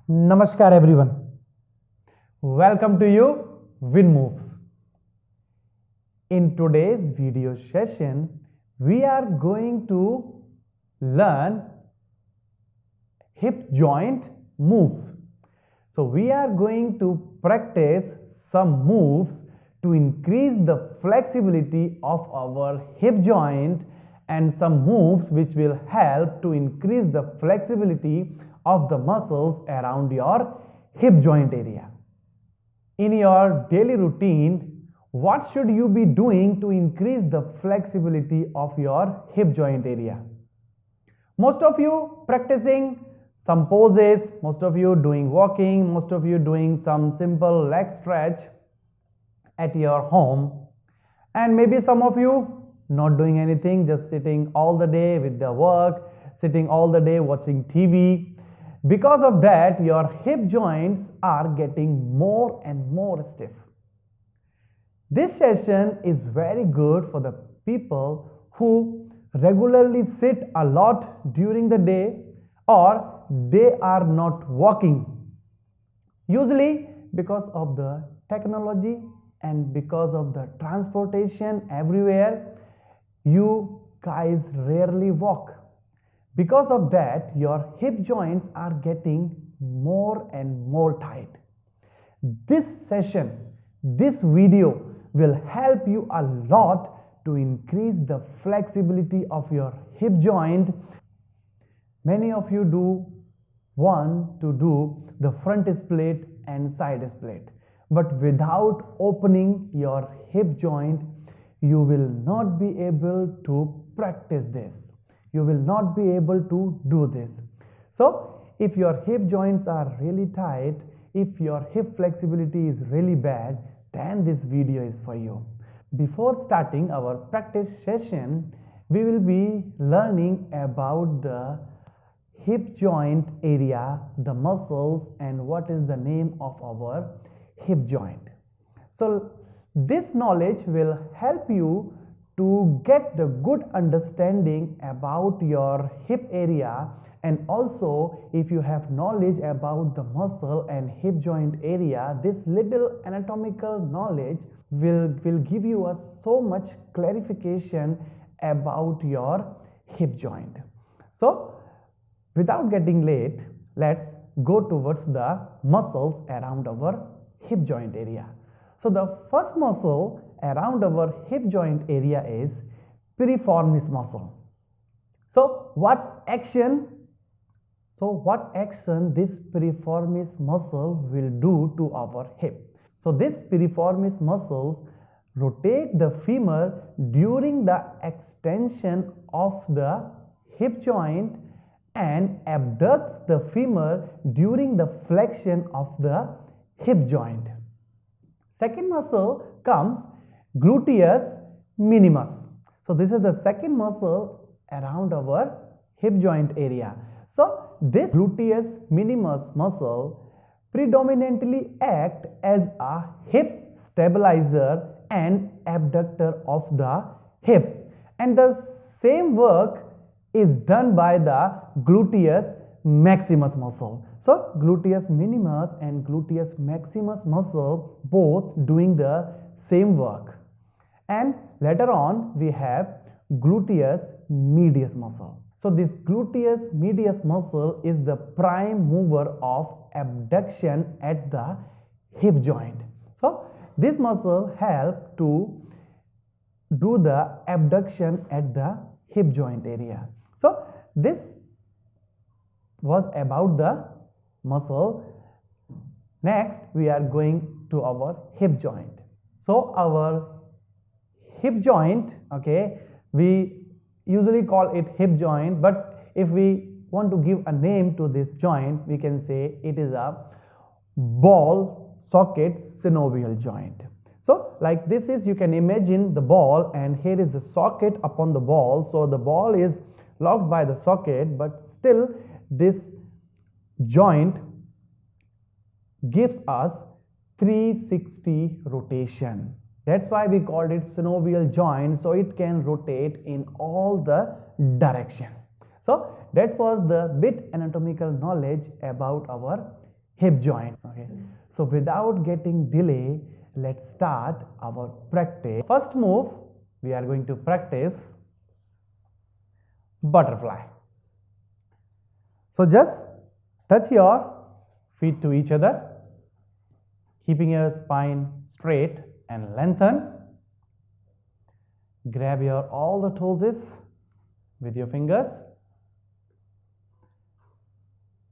Namaskar everyone. Welcome to you Vinmoves. In today's video session, we are going to learn hip joint moves. So we are going to practice some moves to increase the flexibility of our hip joint and some moves which will help to increase the flexibility of the muscles around your hip joint area. In your daily routine, what should you be doing to increase the flexibility of your hip joint area? Most of you practicing some poses, most of you doing walking, most of you doing some simple leg stretch at your home, and maybe some of you not doing anything, just sitting all the day with the work, sitting all the day watching TV. Because of that, your hip joints are getting more and more stiff. This session is very good for the people who regularly sit a lot during the day or they are not walking. Usually because of the technology and because of the transportation everywhere, you guys rarely walk. Because of that, your hip joints are getting more and more tight. This session, this video will help you a lot to increase the flexibility of your hip joint. Many of you want to do the front split and side split, but without opening your hip joint, you will not be able to practice this. You will not be able to do this. So if your hip joints are really tight, if your hip flexibility is really bad, then this video is for you. Before starting our practice session, we will be learning about the hip joint area, the muscles, and what is the name of our hip joint. So this knowledge will help you to get the good understanding about your hip area, and also if you have knowledge about the muscle and hip joint area, this little anatomical knowledge will give you so much clarification about your hip joint. So without getting late, let's go towards the muscles around our hip joint area. So the first muscle around our hip joint area is piriformis muscle. So what action this piriformis muscle will do to our hip? So this piriformis muscles rotate the femur during the extension of the hip joint and abducts the femur during the flexion of the hip joint. Second muscle comes gluteus minimus. So this is the second muscle around our hip joint area. So this gluteus minimus muscle predominantly act as a hip stabilizer and abductor of the hip, and the same work is done by the gluteus maximus muscle. So gluteus minimus and gluteus maximus muscle both doing the same work. And later on we have gluteus medius muscle. So this gluteus medius muscle is the prime mover of abduction at the hip joint. So this muscle helps to do the abduction at the hip joint area. So this was about the muscle. Next we are going to our hip joint. So our hip joint, okay, we usually call it hip joint, but if we want to give a name to this joint, we can say it is a ball socket synovial joint. So like this is, you can imagine the ball and here is the socket upon the ball. So the ball is locked by the socket, but still this joint gives us 360 rotation. That's why we called it synovial joint, so it can rotate in all the direction. So that was the bit anatomical knowledge about our hip joint. Okay, so without getting delay, let's start our practice. First move, we are going to practice butterfly. So just touch your feet to each other, keeping your spine straight and lengthen. Grab your all the toes with your fingers.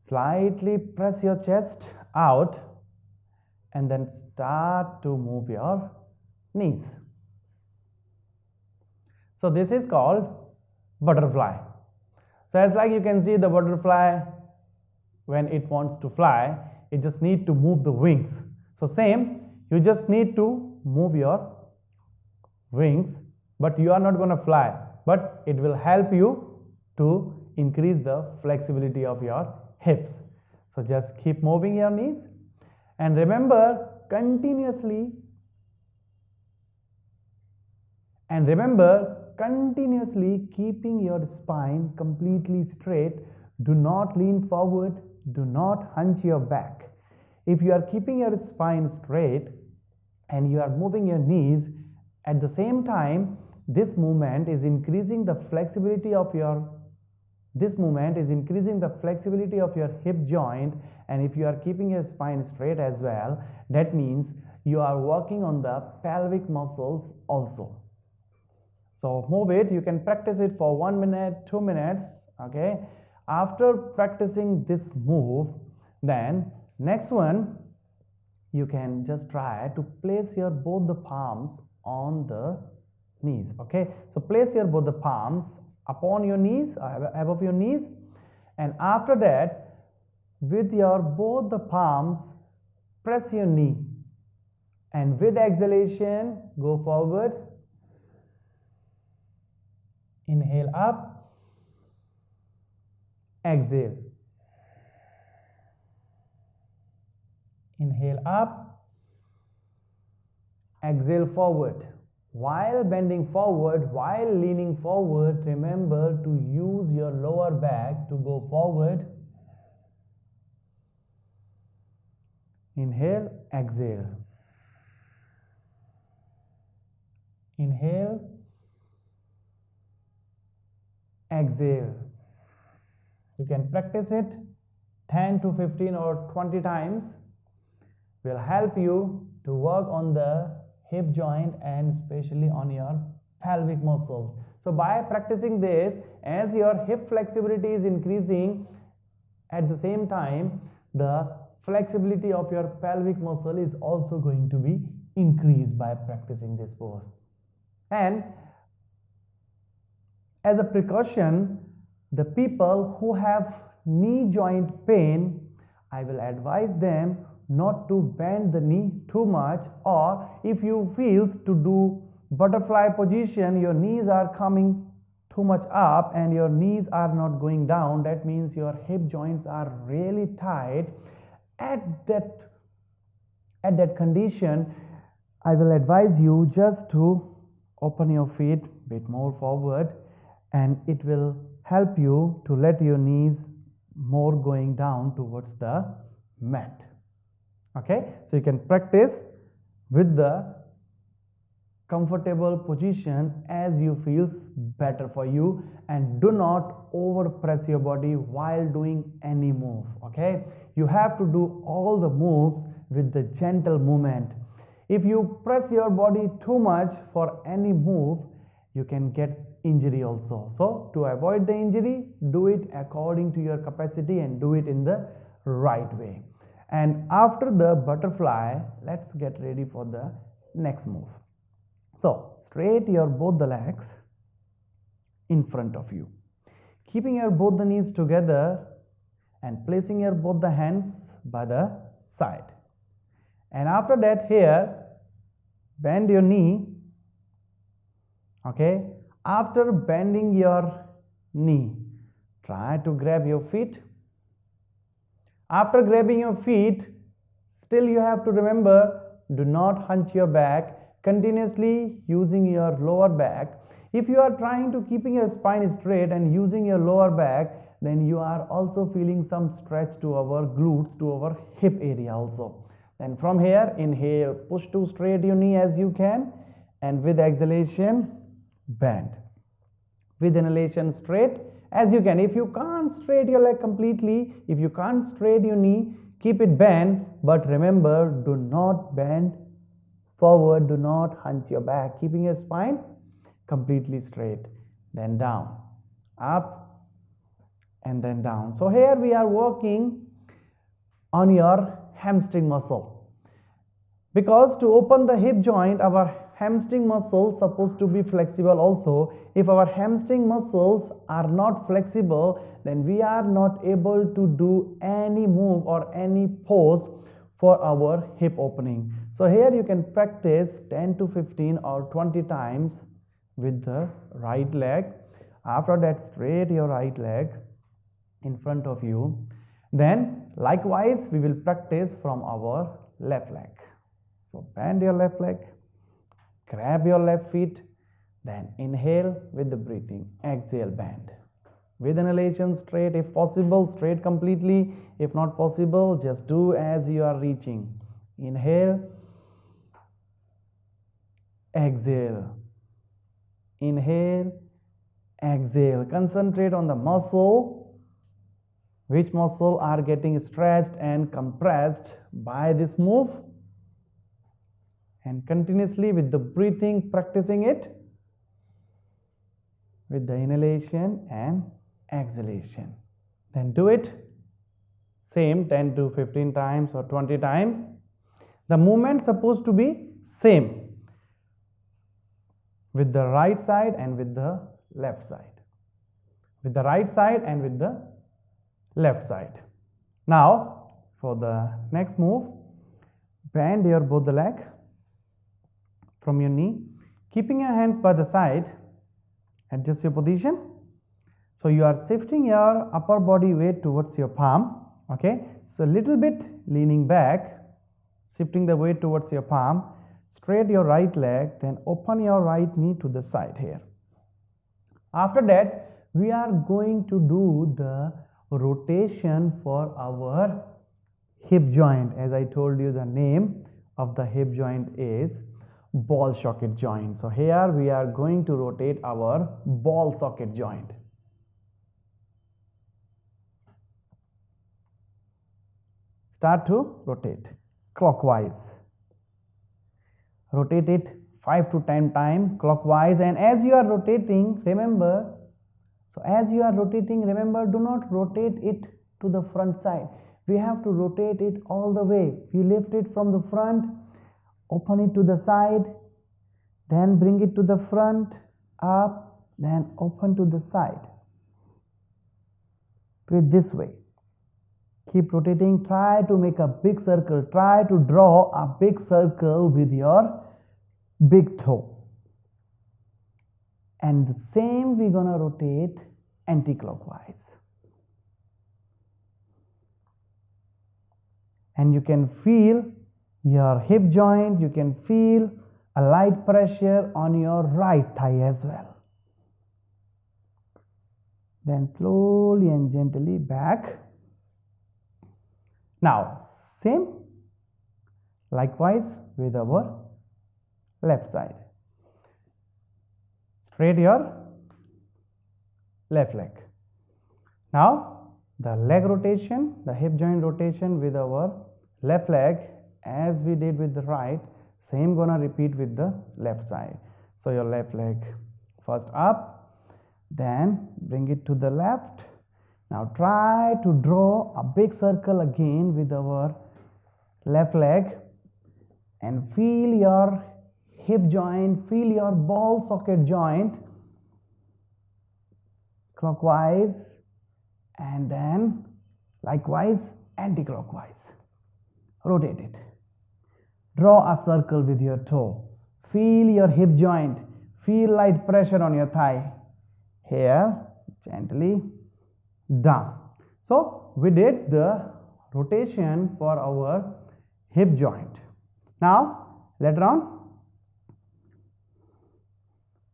Slightly press your chest out and then start to move your knees. So this is called butterfly. So as like you can see, the butterfly, when it wants to fly, it just need to move the wings. So same, you just need to move your wings, but you are not going to fly, but it will help you to increase the flexibility of your hips. So just keep moving your knees and remember continuously keeping your spine completely straight. Do not lean forward, do not hunch your back. If you are keeping your spine straight and you are moving your knees at the same time, this movement is increasing the flexibility of your hip joint, and if you are keeping your spine straight as well, that means you are working on the pelvic muscles also. So move it. You can practice it for 1 minute, 2 minutes. Okay, after practicing this move, then next one, you can just try to place your both the palms on the knees. Okay, so place your both the palms upon your knees, above your knees, and after that, with your both the palms, press your knee, and with exhalation, go forward. Inhale up, exhale. Inhale up, exhale forward. While bending forward, while leaning forward, remember to use your lower back to go forward. Inhale, exhale. Inhale, exhale. You can practice it 10 to 15 or 20 times. Will help you to work on the hip joint and especially on your pelvic muscles. So by practicing this, as your hip flexibility is increasing, at the same time the flexibility of your pelvic muscle is also going to be increased by practicing this pose. And as a precaution, the people who have knee joint pain, I will advise them not to bend the knee too much, or if you feel to do butterfly position, your knees are coming too much up and your knees are not going down, that means your hip joints are really tight. At that condition, I will advise you just to open your feet a bit more forward, and it will help you to let your knees more going down towards the mat. Okay, so you can practice with the comfortable position as you feels better for you, and do not over press your body while doing any move. Okay, you have to do all the moves with the gentle movement. If you press your body too much for any move, you can get injury also. So to avoid the injury, do it according to your capacity and do it in the right way. And after the butterfly, let's get ready for the next move. So straight your both the legs in front of you, keeping your both the knees together and placing your both the hands by the side. And after that, here bend your knee. Okay, after bending your knee, try to grab your feet. After grabbing your feet, still you have to remember, do not hunch your back, continuously using your lower back. If you are trying to keeping your spine straight and using your lower back, then you are also feeling some stretch to our glutes, to our hip area also. Then from here, inhale, push to straight your knee as you can, and with exhalation, bend. With inhalation, straight as you can. If you can't straight your leg completely, if you can't straight your knee, keep it bent, but remember, do not bend forward, do not hunch your back, keeping your spine completely straight. Then down, up, and then down. So here we are working on your hamstring muscle, because to open the hip joint, our hamstring muscles supposed to be flexible also. If our hamstring muscles are not flexible, then we are not able to do any move or any pose for our hip opening. So here you can practice 10 to 15 or 20 times with the right leg. After that, straight your right leg in front of you. Then likewise we will practice from our left leg. So bend your left leg, grab your left feet, then inhale with the breathing, exhale, bend. With inhalation, straight if possible, straight completely. If not possible, just do as you are reaching. Inhale, exhale, inhale, exhale. Concentrate on the muscle, which muscle are getting stretched and compressed by this move, and continuously with the breathing, practicing it with the inhalation and exhalation. Then do it same 10 to 15 times or 20 times. The movement supposed to be same with the right side and with the left side, with the right side and with the left side. Now for the next move, bend your both the leg from your knee, keeping your hands by the side. Adjust your position. So you are shifting your upper body weight towards your palm. Okay, so a little bit leaning back, shifting the weight towards your palm. Straight your right leg, then open your right knee to the side here. After that, we are going to do the rotation for our hip joint. As I told you, the name of the hip joint is ball socket joint. So here we are going to rotate our ball socket joint. Start to rotate clockwise. Rotate it 5 to 10 times clockwise, and as you are rotating, remember, do not rotate it to the front side. We have to rotate it all the way. We lift it from the front, open it to the side, then bring it to the front, up, then open to the side. With this way. Keep rotating. Try to make a big circle. Try to draw a big circle with your big toe. And the same we're gonna rotate anti-clockwise. And you can feel your hip joint, you can feel a light pressure on your right thigh as well. Then slowly and gently back. Now same likewise with our left side. Straight your left leg. Now the leg rotation, the hip joint rotation with our left leg, as we did with the right, same gonna repeat with the left side. So your left leg first up, then bring it to the left. Now try to draw a big circle again with our left leg, and feel your hip joint, feel your ball socket joint clockwise, and then likewise anti-clockwise. Rotate it. Draw a circle with your toe. Feel your hip joint. Feel light pressure on your thigh. Here, gently down. So we did the rotation for our hip joint. Now later on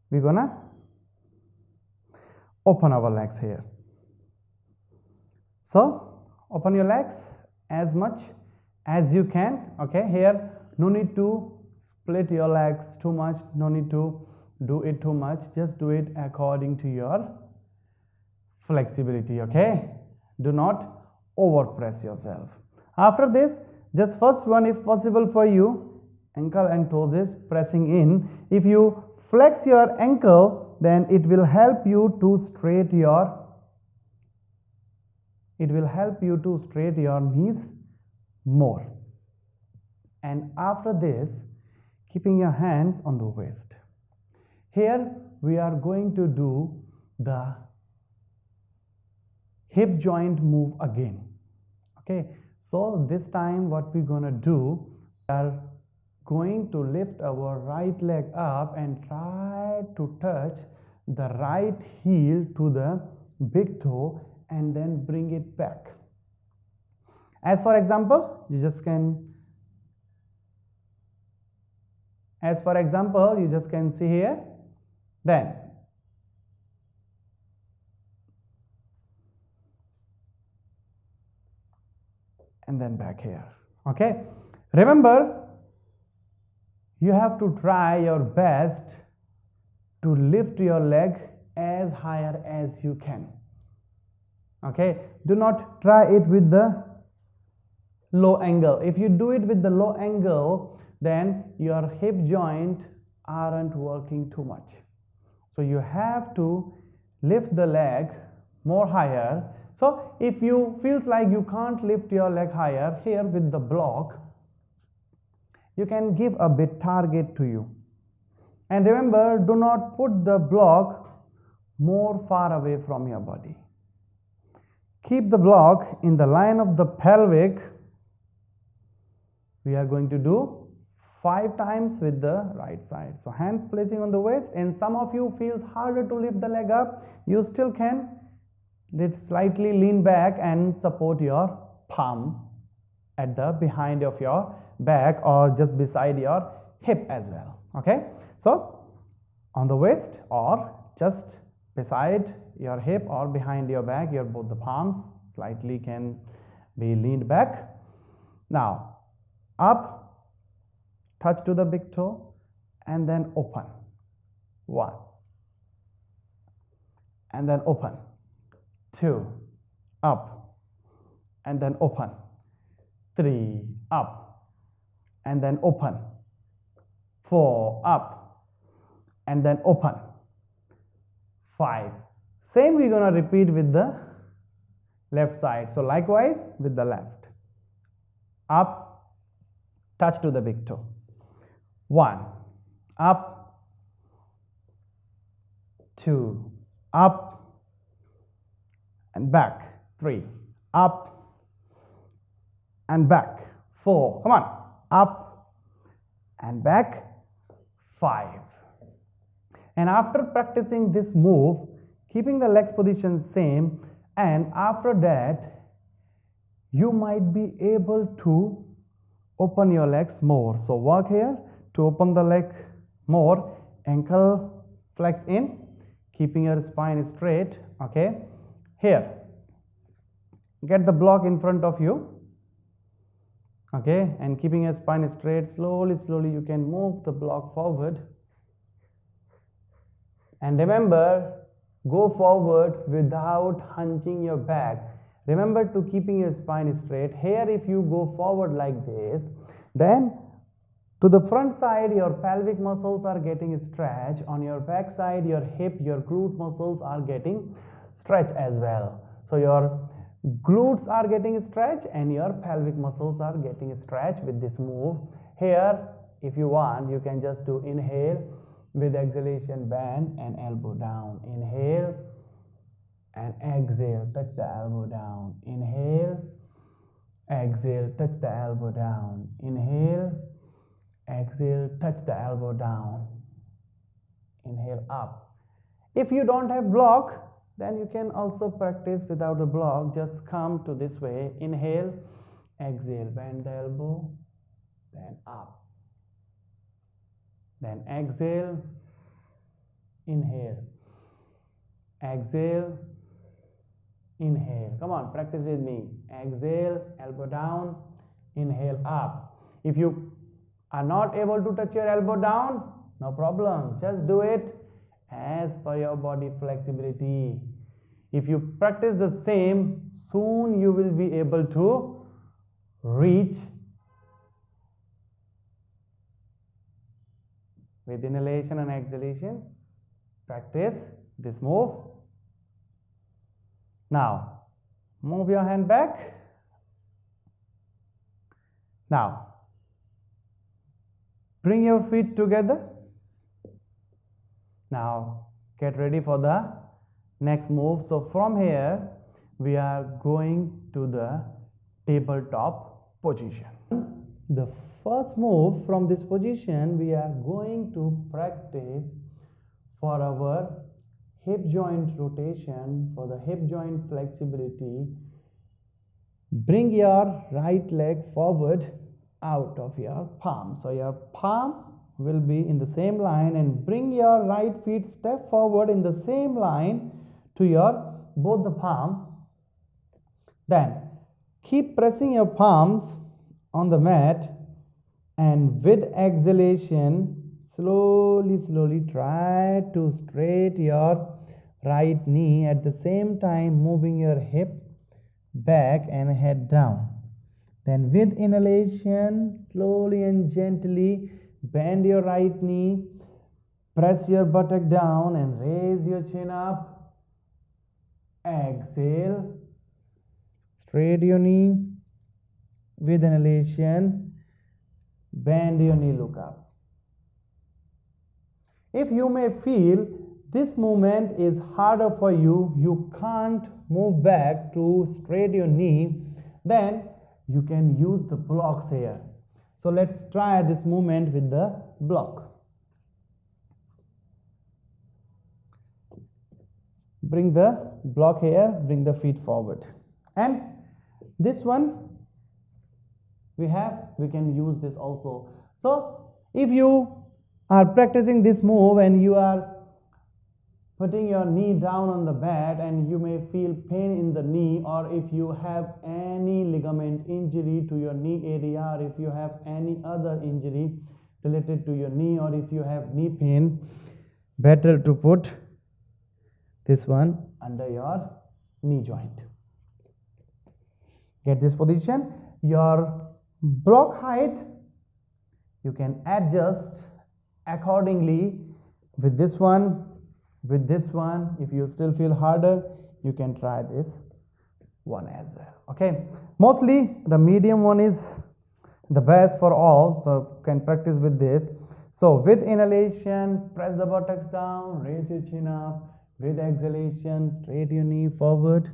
we're gonna open our legs here. So open your legs as much as you can. Okay, here no need to split your legs too much, no need to do it too much, just do it according to your flexibility. Okay, do not overpress yourself. After this, just first one, if possible for you, ankle and toes is pressing in. If you flex your ankle, then it will help you to straighten your knees more. And after this, keeping your hands on the waist. Here we are going to do the hip joint move again. Okay, so this time what we're gonna do, we are going to lift our right leg up and try to touch the right heel to the big toe and then bring it back. As for example, you just can see here, then and then back here. Okay, remember, you have to try your best to lift your leg as higher as you can. Okay, do not try it with the low angle. If you do it with the low angle, then your hip joint aren't working too much. So you have to lift the leg more higher. So if you feels like you can't lift your leg higher, here with the block, you can give a bit target to you. And remember, do not put the block more far away from your body. Keep the block in the line of the pelvic. We are going to do 5 times with the right side. So hands placing on the waist, and some of you feels harder to lift the leg up, you still can slightly lean back and support your palm at the behind of your back or just beside your hip as well. Okay, so on the waist or just beside your hip or behind your back, your both the palms slightly can be leaned back. Now up, touch to the big toe and then open. 1 and then open. 2, up and then open. 3, up and then open. 4, up and then open. 5. Same we're gonna repeat with the left side. So likewise with the left. Up, touch to the big toe. 1, up. 2, up and back. 3, up and back. 4, come on, up and back. 5. And after practicing this move, keeping the legs position same, and after that you might be able to open your legs more. So work here to open the leg more. Ankle flex in, keeping your spine straight. Okay, here get the block in front of you. Okay, and keeping your spine straight, slowly you can move the block forward. And remember, go forward without hunching your back. Remember to keeping your spine straight. Here if you go forward like this, then to the front side your pelvic muscles are getting stretched. On your back side, your hip, your glute muscles are getting stretched as well. So your glutes are getting stretched and your pelvic muscles are getting stretched with this move. Here if you want, you can just do inhale, with exhalation bend and elbow down. Inhale and exhale, touch the elbow down. Inhale, exhale, touch the elbow down. Inhale, exhale, touch the elbow down. Inhale up. If you don't have block, then you can also practice without a block. Just come to this way. Inhale, exhale, bend the elbow, then up. Then exhale, inhale, exhale, inhale. Come on, practice with me. Exhale, elbow down, inhale up. If you are not able to touch your elbow down, no problem, just do it as per your body flexibility. If you practice the same, soon you will be able to reach with inhalation and exhalation. Practice this move. Now, move your hand back. Now, bring your feet together. Now, get ready for the next move. So, from here, we are going to the tabletop position. The first move from this position, we are going to practice for our hip joint rotation, for the hip joint flexibility. Bring your right leg forward out of your palm. So your palm will be in the same line, and bring your right feet step forward in the same line to your both the palm. Then keep pressing your palms on the mat, and with exhalation, slowly try to straight your right knee, at the same time moving your hip back and head down. Then with inhalation, slowly and gently bend your right knee, press your buttock down and raise your chin up. Exhale, straight your knee. With inhalation, bend your knee, look up. If you may feel this movement is harder for you, you can't move back to straight your knee, then you can use the blocks here. So let's try this movement with the block. Bring the block here, bring the feet forward. And this one we can use this also. So if you are practicing this move and you are putting your knee down on the mat and you may feel pain in the knee, or if you have any ligament injury to your knee area, or if you have any other injury related to your knee, or if you have knee pain, better to put this one under your knee joint. Get this position. Your block height you can adjust accordingly with this one, with this one. If you still feel harder, you can try this one as well. Okay, mostly the medium one is the best for all, so you can practice with this. So with inhalation, press the buttocks down, raise your chin up. With exhalation, straight your knee forward.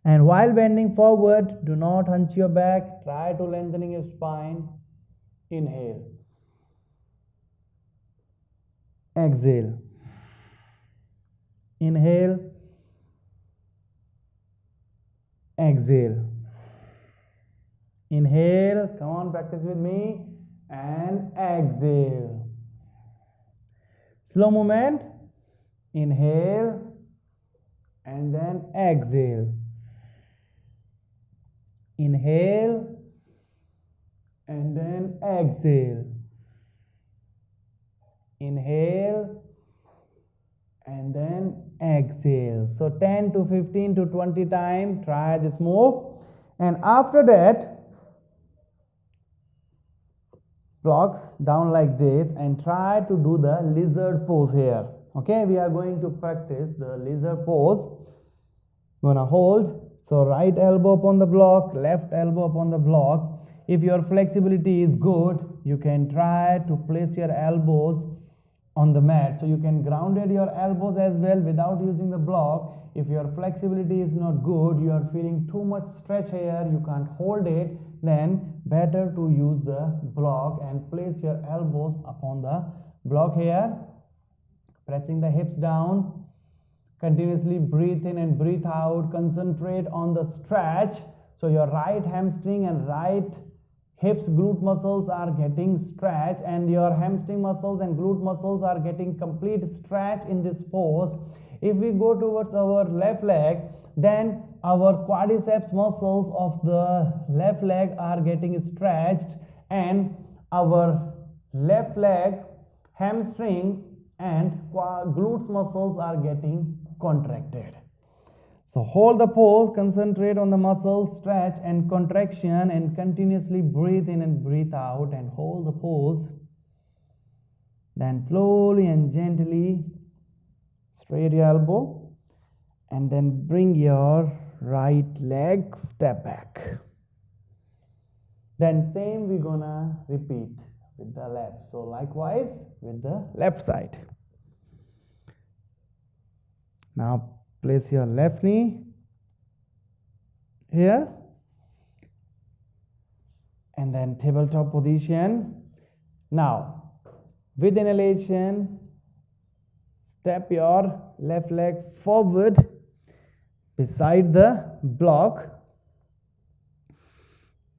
And while bending forward, do not hunch your back. Try to lengthening your spine. Inhale. Exhale. Inhale. Exhale. Inhale. Come on, practice with me. And exhale. Slow movement. Inhale. And then exhale. Inhale. And then exhale. Inhale. And then exhale. So 10 to 15 to 20 times try this move. And after that, blocks down like this and try to do the lizard pose here. Okay, we are going to practice the lizard pose. Gonna hold. So right elbow upon the block, left elbow upon the block. If your flexibility is good, you can try to place your elbows on the mat. So you can grounded your elbows as well without using the block. If your flexibility is not good, you are feeling too much stretch here, you can't hold it, then better to use the block and place your elbows upon the block here. Pressing the hips down. Continuously breathe in and breathe out. Concentrate on the stretch. So your right hamstring and right hips glute muscles are getting stretched, and your hamstring muscles and glute muscles are getting complete stretch in this pose. If we go towards our left leg, then our quadriceps muscles of the left leg are getting stretched, and our left leg hamstring and glutes muscles are getting contracted. So hold the pose, concentrate on the muscle stretch and contraction, and continuously breathe in and breathe out, and hold the pose. Then slowly and gently straight your elbow, and then bring your right leg step back. Then same we're gonna repeat with the left. So likewise with the left side. Now place your left knee here, and then tabletop position. Now with inhalation, step your left leg forward beside the block,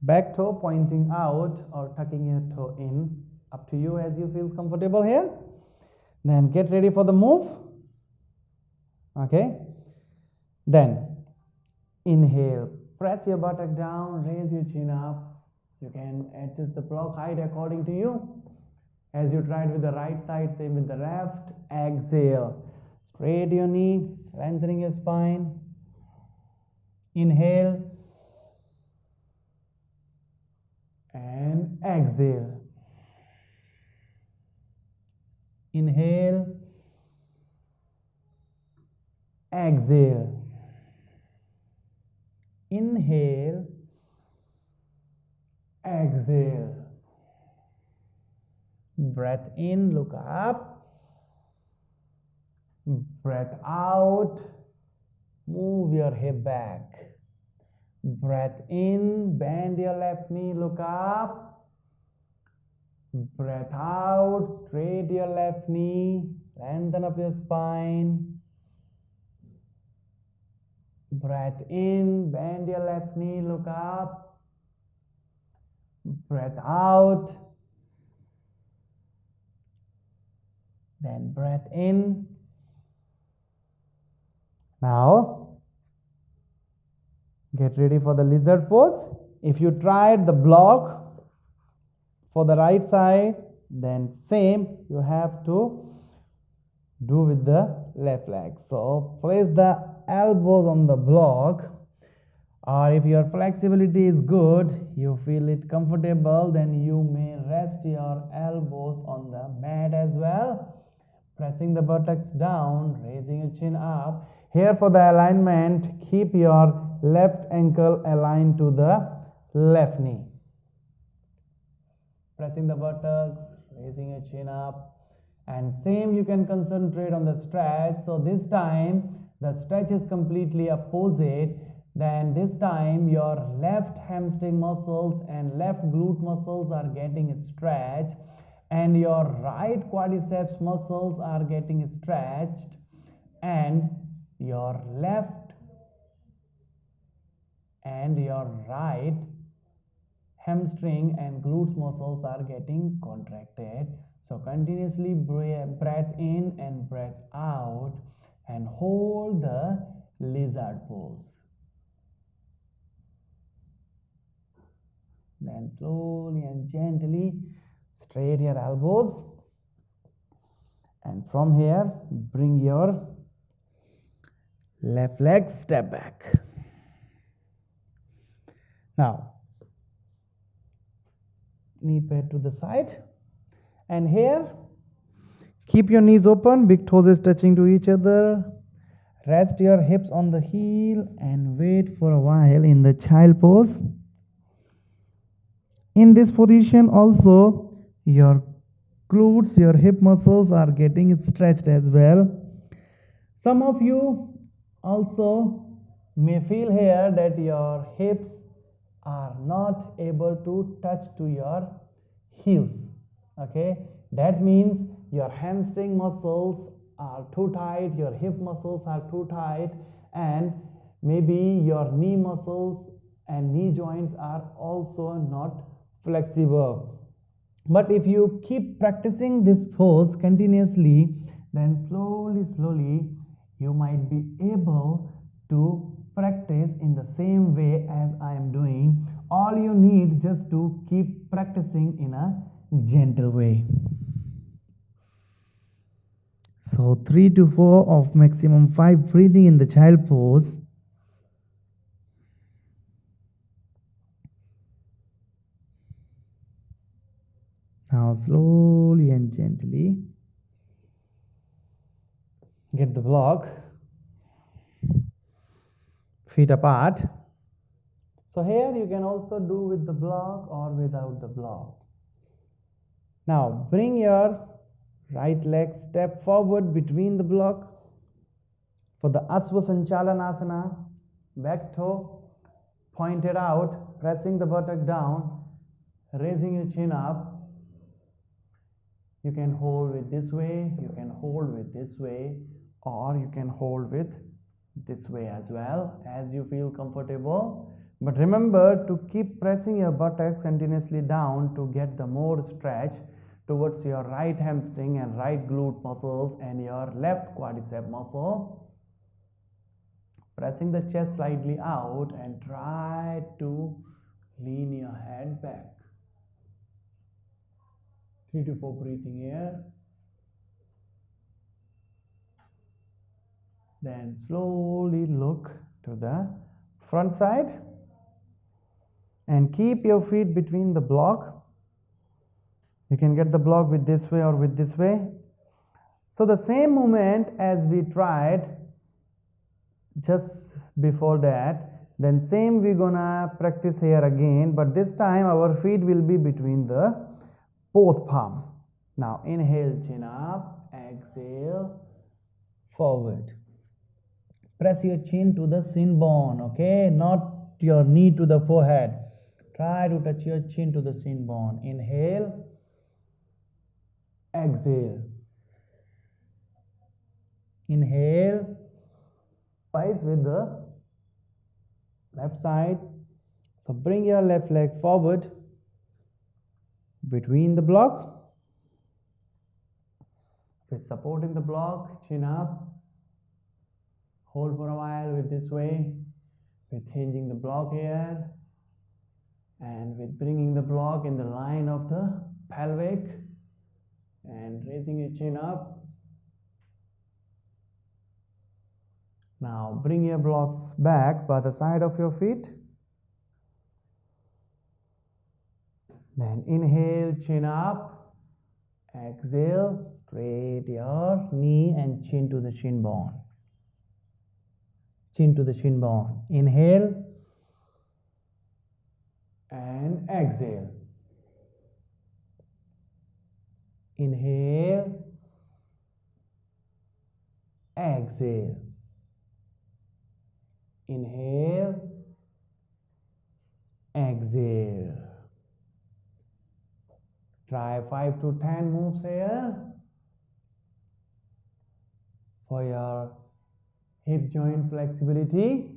back toe pointing out or tucking your toe in, up to you as you feel comfortable here. Then get ready for the move. Okay, then inhale, press your buttock down, raise your chin up. You can adjust the block height according to you. As you tried with the right side, same with the left. Exhale, straight your knee, lengthening your spine. Inhale and exhale. Inhale, exhale. Inhale, exhale. Breath in, look up. Breath out, move your hip back. Breath in, bend your left knee, look up. Breath out, straight your left knee, lengthen up your spine. Breath in, bend your left knee, look up. Breath out. Then breath in. Now get ready for the lizard pose. If you tried the block for the right side, then same you have to do with the left leg. So place the elbows on the block, or if your flexibility is good, you feel it comfortable, then you may rest your elbows on the mat as well. Pressing the buttocks down, raising your chin up. Here for the alignment, keep your left ankle aligned to the left knee. Pressing the buttocks, raising your chin up. And same you can concentrate on the stretch. So this time the stretch is completely opposite. Then this time your left hamstring muscles and left glute muscles are getting stretched, and your right quadriceps muscles are getting stretched, and your left and your right hamstring and glute muscles are getting contracted. So continuously breath in and breath out, and hold the lizard pose. Then slowly and gently straight your elbows, and from here bring your left leg step back. Now knee pad to the side, and here keep your knees open, big toes is touching to each other. Rest your hips on the heel and wait for a while in the child pose. In this position also your glutes, your hip muscles are getting stretched as well. Some of you also may feel here that your hips are not able to touch to your heels. Okay, that means your hamstring muscles are too tight, your hip muscles are too tight, and maybe your knee muscles and knee joints are also not flexible. But if you keep practicing this pose continuously, then slowly you might be able to practice in the same way as I am doing. All you need just to keep practicing in a gentle way. So 3 to 4 of maximum 5 breathing in the child pose. Now slowly and gently get the block, feet apart. So here you can also do with the block or without the block. Now bring your right leg step forward between the block for the Asva Sanchalanasana. Back toe pointed out, pressing the buttock down, raising your chin up. You can hold with this way, you can hold with this way, or you can hold with this way as well, as you feel comfortable. But remember to keep pressing your buttocks continuously down to get the more stretch towards your right hamstring and right glute muscles and your left quadricep muscle. Pressing the chest slightly out and try to lean your head back. 3 to 4 breathing here. Then slowly look to the front side and keep your feet between the block. You can get the block with this way or with this way. So the same movement as we tried just before that, then same we're gonna practice here again, but this time our feet will be between the both palm. Now inhale, chin up, exhale, forward. Press your chin to the shin bone, okay? Not your knee to the forehead. Try to touch your chin to the shin bone. Inhale, exhale. Inhale, twice with the left side. So bring your left leg forward between the block. With supporting the block, chin up. Hold for a while with this way. We're changing the block here. And with bringing the block in the line of the pelvic. And raising your chin up. Now bring your blocks back by the side of your feet. Then inhale, chin up. Exhale, straight your knee and chin to the shin bone. Chin to the shin bone. Inhale and exhale. Inhale, exhale. Inhale, exhale. Try 5 to 10 moves here for your hip joint flexibility.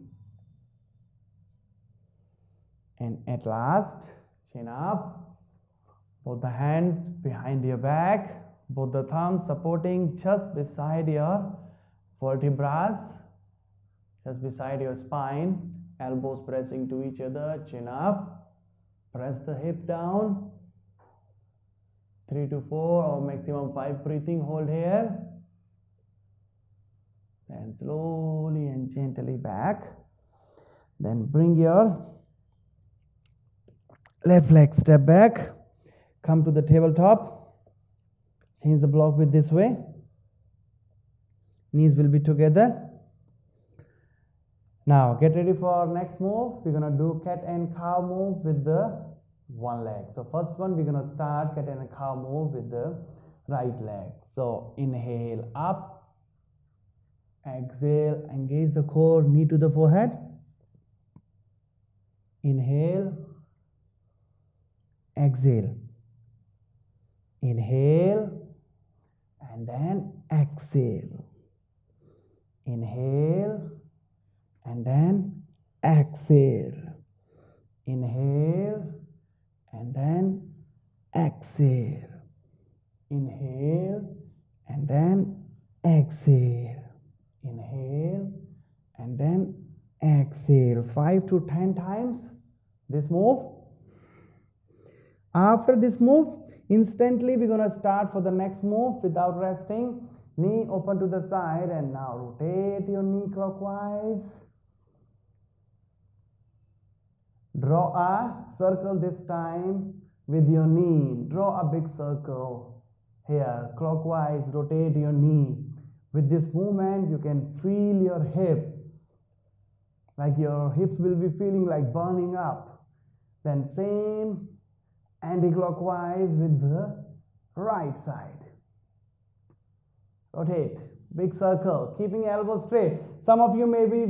And at last, chin up, both the hands behind your back, both the thumbs supporting just beside your vertebrae, just beside your spine, elbows pressing to each other, chin up, press the hip down. 3 to 4 or maximum 5 breathing, hold here. Then slowly and gently back. Then bring your left leg step back. Come to the tabletop. Change the block with this way. Knees will be together. Now get ready for next move. We're gonna do cat and cow move with the one leg. So first one, we're gonna start cat and cow move with the right leg. So inhale up, exhale, engage the core, knee to the forehead. Inhale, exhale. Inhale and then exhale. Inhale and then exhale. Inhale and then exhale. Inhale and then exhale. Inhale and then exhale. 5 to 10 times this move. After this move, instantly we're going to start for the next move without resting. Knee open to the side and now rotate your knee clockwise. Draw a circle this time with your knee. Draw a big circle here. Clockwise, rotate your knee. With this movement, you can feel your hip. Like your hips will be feeling like burning up. Then same anti-clockwise with the right side. Rotate. Big circle. Keeping elbow straight. Some of you may be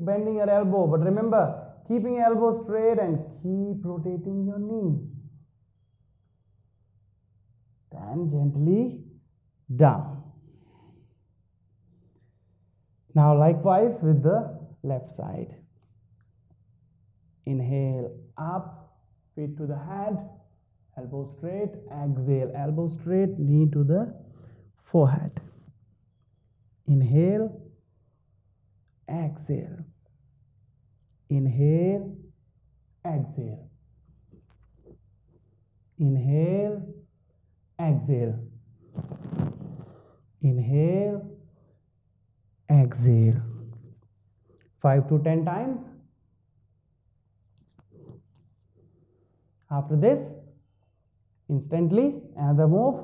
bending your elbow, but remember, keeping elbow straight and keep rotating your knee. Then gently down. Now likewise with the left side. Inhale up, feet to the head, elbow straight, exhale, elbow straight, knee to the forehead. Inhale, exhale. Inhale, exhale. Inhale, exhale. Inhale, exhale. 5 to 10 times. After this, instantly another move.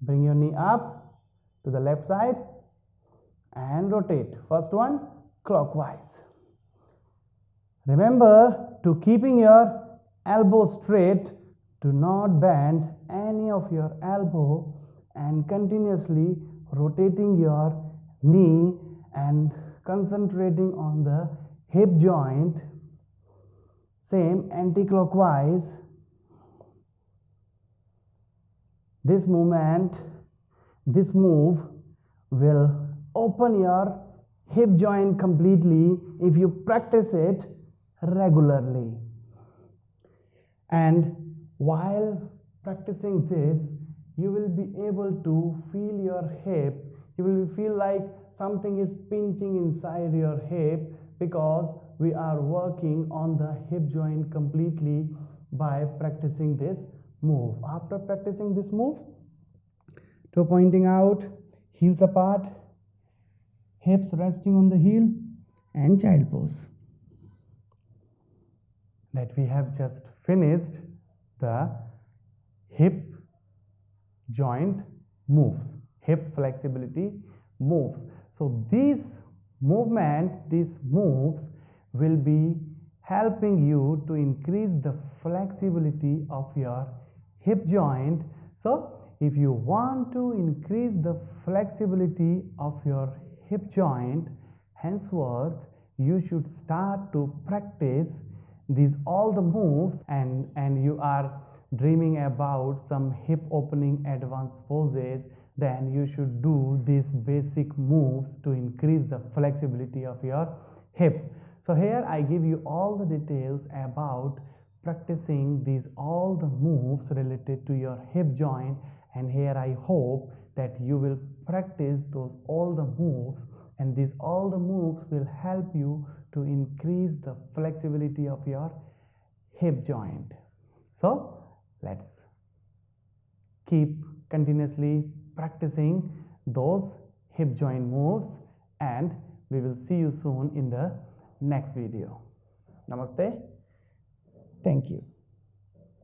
Bring your knee up to the left side and rotate. First one, clockwise. Remember to keeping your elbow straight. Do not bend any of your elbow and continuously rotating your knee and concentrating on the hip joint. Same anti-clockwise. This movement, this move will open your hip joint completely if you practice it regularly. And while practicing this, you will be able to feel your hip. You will feel like something is pinching inside your hip because we are working on the hip joint completely by practicing this move. After practicing this move, toe pointing out, heels apart, hips resting on the heel, and child pose. That we have just finished the hip joint moves, hip flexibility moves. So these moves will be helping you to increase the flexibility of your hip joint. So if you want to increase the flexibility of your hip joint, henceforth you should start to practice all the moves, and you are dreaming about some hip opening advanced poses, then you should do these basic moves to increase the flexibility of your hip. So here I give you all the details about practicing all the moves related to your hip joint, and here I hope that you will practice all the moves, and all the moves will help you to increase the flexibility of your hip joint. So let's keep continuously practicing those hip joint moves, and we will see you soon in the next video. Namaste. Thank you.